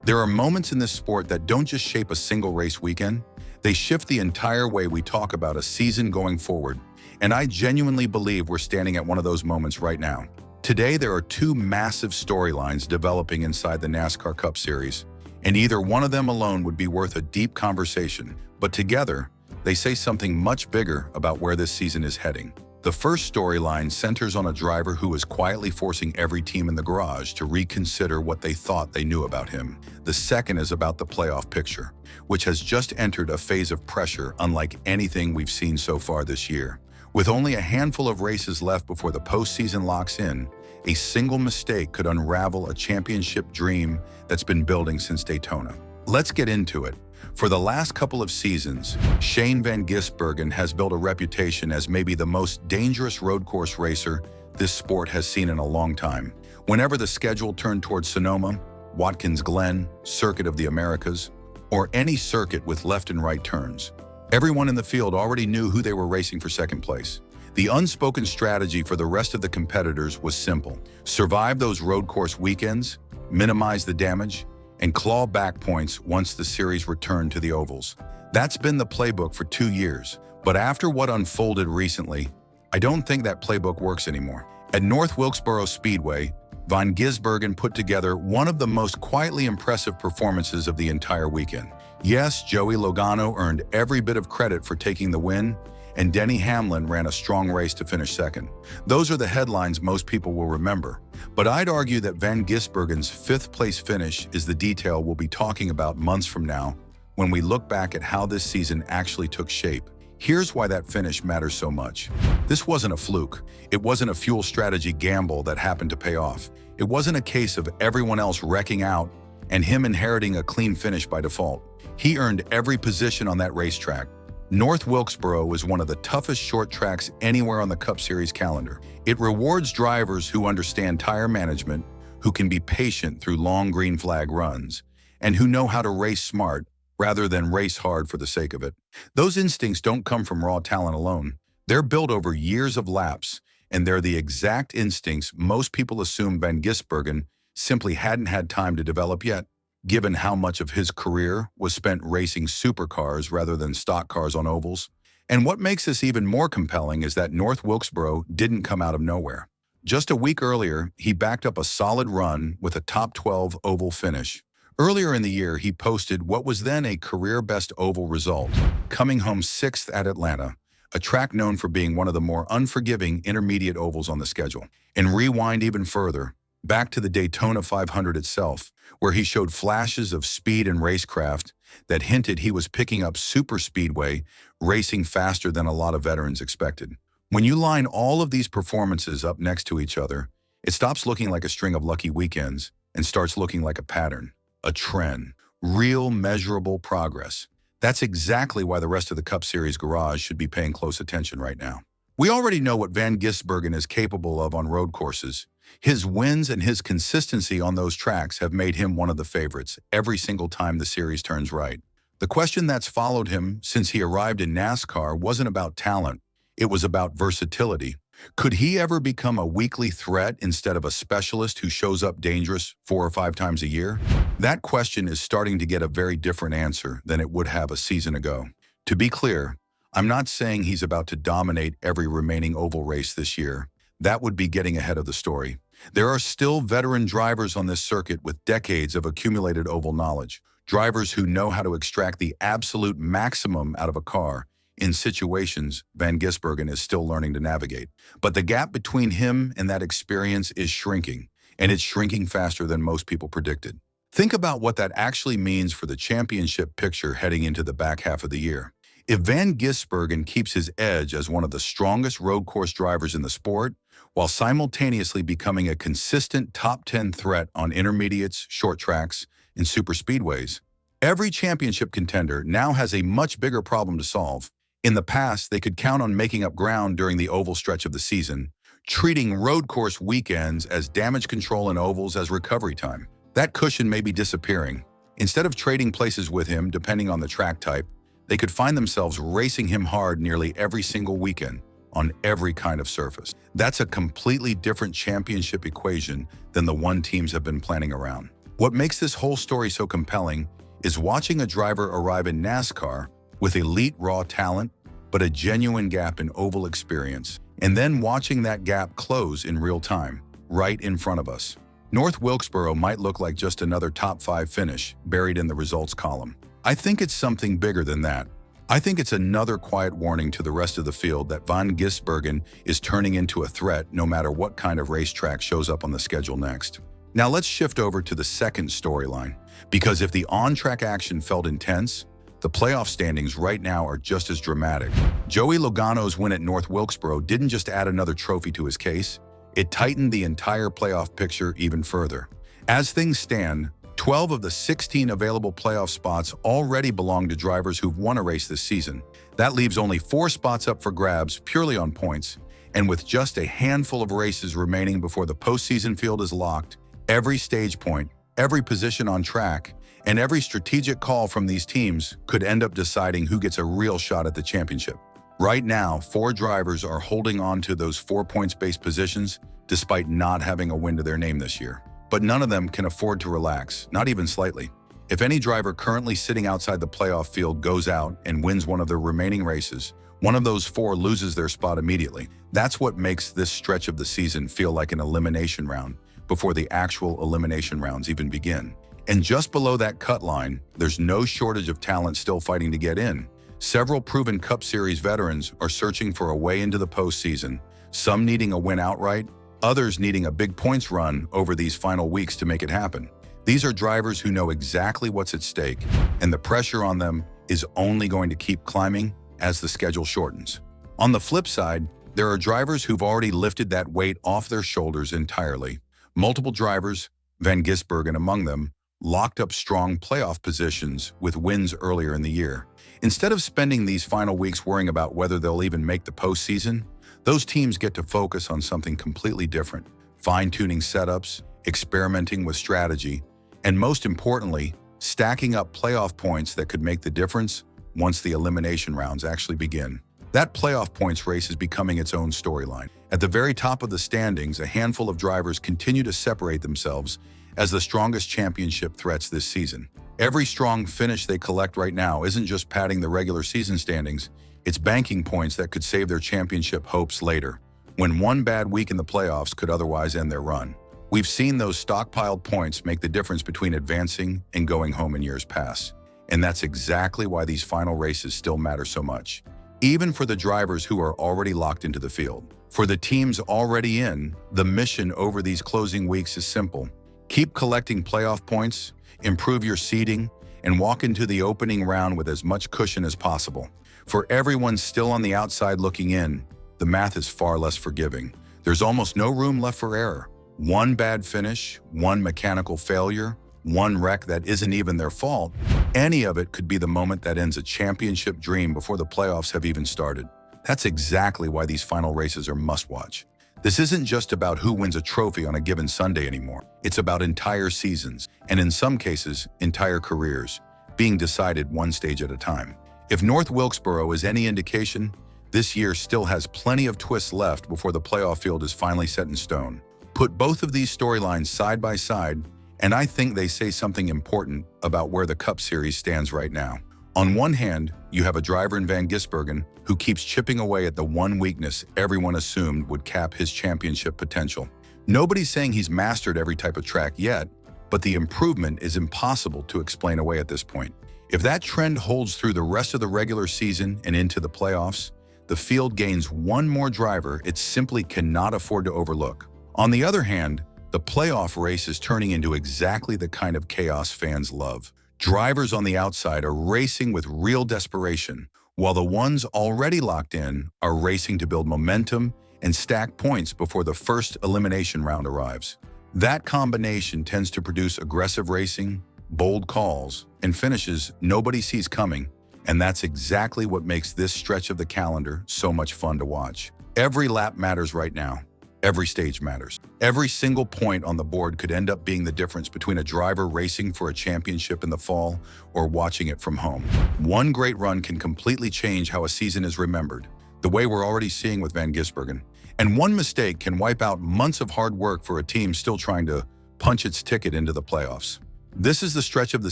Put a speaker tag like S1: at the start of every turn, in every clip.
S1: There are moments in this sport that don't just shape a single race weekend, they shift the entire way we talk about a season going forward. And I genuinely believe we're standing at one of those moments right now. Today, there are two massive storylines developing inside the NASCAR Cup Series, and either one of them alone would be worth a deep conversation. But together, they say something much bigger about where this season is heading. The first storyline centers on a driver who is quietly forcing every team in the garage to reconsider what they thought they knew about him. The second is about the playoff picture, which has just entered a phase of pressure unlike anything we've seen so far this year. With only a handful of races left before the postseason locks in, a single mistake could unravel a championship dream that's been building since Daytona. Let's get into it. For the last couple of seasons, Shane Van Gisbergen has built a reputation as maybe the most dangerous road course racer this sport has seen in a long time. Whenever the schedule turned towards Sonoma, Watkins Glen, Circuit of the Americas, or any circuit with left and right turns, everyone in the field already knew who they were racing for second place. The unspoken strategy for the rest of the competitors was simple: survive those road course weekends, minimize the damage, and claw back points once the series returned to the ovals. That's been the playbook for 2 years, but after what unfolded recently, I don't think that playbook works anymore. At North Wilkesboro Speedway, Van Gisbergen put together one of the most quietly impressive performances of the entire weekend. Yes, Joey Logano earned every bit of credit for taking the win, and Denny Hamlin ran a strong race to finish second. Those are the headlines most people will remember. But I'd argue that Van Gisbergen's fifth-place finish is the detail we'll be talking about months from now when we look back at how this season actually took shape. Here's why that finish matters so much. This wasn't a fluke. It wasn't a fuel strategy gamble that happened to pay off. It wasn't a case of everyone else wrecking out and him inheriting a clean finish by default. He earned every position on that racetrack. North Wilkesboro is one of the toughest short tracks anywhere on the Cup Series calendar. It rewards drivers who understand tire management, who can be patient through long green flag runs, and who know how to race smart rather than race hard for the sake of it. Those instincts don't come from raw talent alone. They're built over years of laps, and they're the exact instincts most people assume Van Gisbergen simply hadn't had time to develop yet, given how much of his career was spent racing supercars rather than stock cars on ovals. And what makes this even more compelling is that North Wilkesboro didn't come out of nowhere. Just a week earlier, he backed up a solid run with a top 12 oval finish. Earlier in the year, he posted what was then a career-best oval result, coming home 6th at Atlanta, a track known for being one of the more unforgiving intermediate ovals on the schedule. And rewind even further, back to the Daytona 500 itself, where he showed flashes of speed and racecraft that hinted he was picking up super speedway, racing faster than a lot of veterans expected. When you line all of these performances up next to each other, it stops looking like a string of lucky weekends and starts looking like a pattern, a trend, real measurable progress. That's exactly why the rest of the Cup Series garage should be paying close attention right now. We already know what Van Gisbergen is capable of on road courses. His wins and his consistency on those tracks have made him one of the favorites every single time the series turns right. The question that's followed him since he arrived in NASCAR wasn't about talent, it was about versatility. Could he ever become a weekly threat instead of a specialist who shows up dangerous 4 or 5 times a year? That question is starting to get a very different answer than it would have a season ago. To be clear, I'm not saying he's about to dominate every remaining oval race this year. That would be getting ahead of the story. There are still veteran drivers on this circuit with decades of accumulated oval knowledge, drivers who know how to extract the absolute maximum out of a car in situations Van Gisbergen is still learning to navigate. But the gap between him and that experience is shrinking, and it's shrinking faster than most people predicted. Think about what that actually means for the championship picture heading into the back half of the year. If Van Gisbergen keeps his edge as one of the strongest road course drivers in the sport, while simultaneously becoming a consistent top 10 threat on intermediates, short tracks, and super speedways, every championship contender now has a much bigger problem to solve. In the past, they could count on making up ground during the oval stretch of the season, treating road course weekends as damage control and ovals as recovery time. That cushion may be disappearing. Instead of trading places with him depending on the track type, they could find themselves racing him hard nearly every single weekend on every kind of surface. That's a completely different championship equation than the one teams have been planning around. What makes this whole story so compelling is watching a driver arrive in NASCAR with elite raw talent, but a genuine gap in oval experience, and then watching that gap close in real time, right in front of us. North Wilkesboro might look like just another top 5 finish buried in the results column. I think it's something bigger than that. I think it's another quiet warning to the rest of the field that Van Gisbergen is turning into a threat no matter what kind of racetrack shows up on the schedule next. Now let's shift over to the second storyline, because if the on-track action felt intense, the playoff standings right now are just as dramatic. Joey Logano's win at North Wilkesboro didn't just add another trophy to his case, it tightened the entire playoff picture even further. As things stand, 12 of the 16 available playoff spots already belong to drivers who've won a race this season. That leaves only 4 spots up for grabs purely on points, and with just a handful of races remaining before the postseason field is locked, every stage point, every position on track, and every strategic call from these teams could end up deciding who gets a real shot at the championship. Right now, 4 drivers are holding on to those 4 points-based positions despite not having a win to their name this year. But none of them can afford to relax, not even slightly. If any driver currently sitting outside the playoff field goes out and wins one of their remaining races, one of those 4 loses their spot immediately. That's what makes this stretch of the season feel like an elimination round before the actual elimination rounds even begin. And just below that cut line, there's no shortage of talent still fighting to get in. Several proven Cup Series veterans are searching for a way into the postseason, some needing a win outright, others needing a big points run over these final weeks to make it happen. These are drivers who know exactly what's at stake, and the pressure on them is only going to keep climbing as the schedule shortens. On the flip side, there are drivers who've already lifted that weight off their shoulders entirely. Multiple drivers, Van Gisbergen among them, locked up strong playoff positions with wins earlier in the year. Instead of spending these final weeks worrying about whether they'll even make the postseason, those teams get to focus on something completely different, fine-tuning setups, experimenting with strategy, and most importantly, stacking up playoff points that could make the difference once the elimination rounds actually begin. That playoff points race is becoming its own storyline. At the very top of the standings, a handful of drivers continue to separate themselves as the strongest championship threats this season. Every strong finish they collect right now isn't just padding the regular season standings, it's banking points that could save their championship hopes later, when one bad week in the playoffs could otherwise end their run. We've seen those stockpiled points make the difference between advancing and going home in years past. And that's exactly why these final races still matter so much, even for the drivers who are already locked into the field. For the teams already in, the mission over these closing weeks is simple. Keep collecting playoff points, improve your seeding, and walk into the opening round with as much cushion as possible. For everyone still on the outside looking in, the math is far less forgiving. There's almost no room left for error. One bad finish, one mechanical failure, one wreck that isn't even their fault, any of it could be the moment that ends a championship dream before the playoffs have even started. That's exactly why these final races are must-watch. This isn't just about who wins a trophy on a given Sunday anymore. It's about entire seasons, and in some cases, entire careers, being decided one stage at a time. If North Wilkesboro is any indication, this year still has plenty of twists left before the playoff field is finally set in stone. Put both of these storylines side by side, and I think they say something important about where the Cup Series stands right now. On one hand, you have a driver in Van Gisbergen who keeps chipping away at the one weakness everyone assumed would cap his championship potential. Nobody's saying he's mastered every type of track yet, but the improvement is impossible to explain away at this point. If that trend holds through the rest of the regular season and into the playoffs, the field gains one more driver it simply cannot afford to overlook. On the other hand, the playoff race is turning into exactly the kind of chaos fans love. Drivers on the outside are racing with real desperation, while the ones already locked in are racing to build momentum and stack points before the first elimination round arrives. That combination tends to produce aggressive racing, bold calls, and finishes nobody sees coming, and that's exactly what makes this stretch of the calendar so much fun to watch. Every lap matters right now. Every stage matters. Every single point on the board could end up being the difference between a driver racing for a championship in the fall or watching it from home. One great run can completely change how a season is remembered, the way we're already seeing with Van Gisbergen. And one mistake can wipe out months of hard work for a team still trying to punch its ticket into the playoffs. This is the stretch of the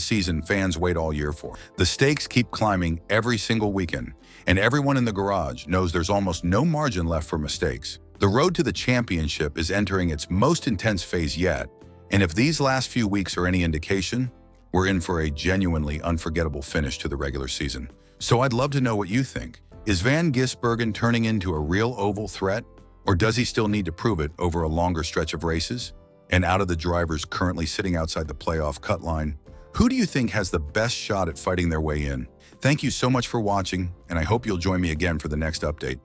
S1: season fans wait all year for. The stakes keep climbing every single weekend, and everyone in the garage knows there's almost no margin left for mistakes. The road to the championship is entering its most intense phase yet, and if these last few weeks are any indication, we're in for a genuinely unforgettable finish to the regular season. So I'd love to know what you think. Is Van Gisbergen turning into a real oval threat, or does he still need to prove it over a longer stretch of races? And out of the drivers currently sitting outside the playoff cut line, who do you think has the best shot at fighting their way in? Thank you so much for watching, and I hope you'll join me again for the next update.